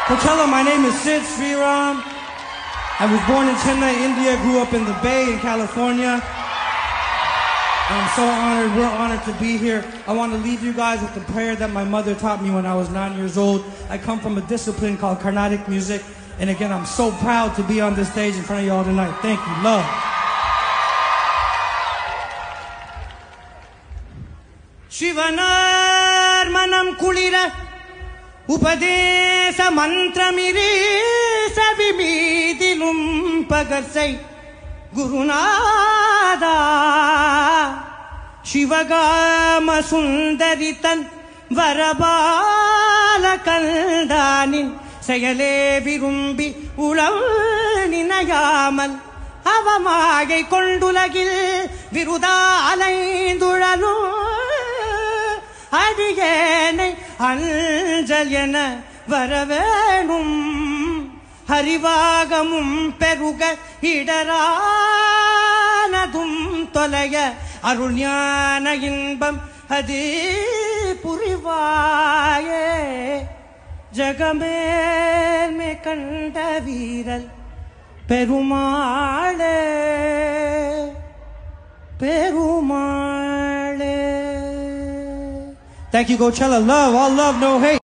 Coachella, my name is Sid Sriram. I was born in Chennai, India, grew up in the Bay in California. I'm so honored, we're honored to be here. I want to leave you guys with the prayer that my mother taught me when I was 9 years old. I come from a discipline called Carnatic music. And again, I'm so proud to be on this stage in front of y'all tonight. Thank you. Love. Shivanar manam kulira upadesa mantramiri savimidilum pagarsai Gurunada Shivagama sundaritan varabala kaldanin செயலே விரும்பி உளம் நினையாமல் அவமாகை கொண்டுலகில் விருதா அலைந்துழலும் அடியேனை அஞ்சல் என வரவேணும் ஹரிவாகமும் பெருக இடரானதும் தொலைய அருள் ஞான இன்பம் அது புரிவாயே ஜகமேல் மே கண்ட வீரல் பெருமாளே பெருமாளே. Thank you, Coachella. Love, all love, no hate.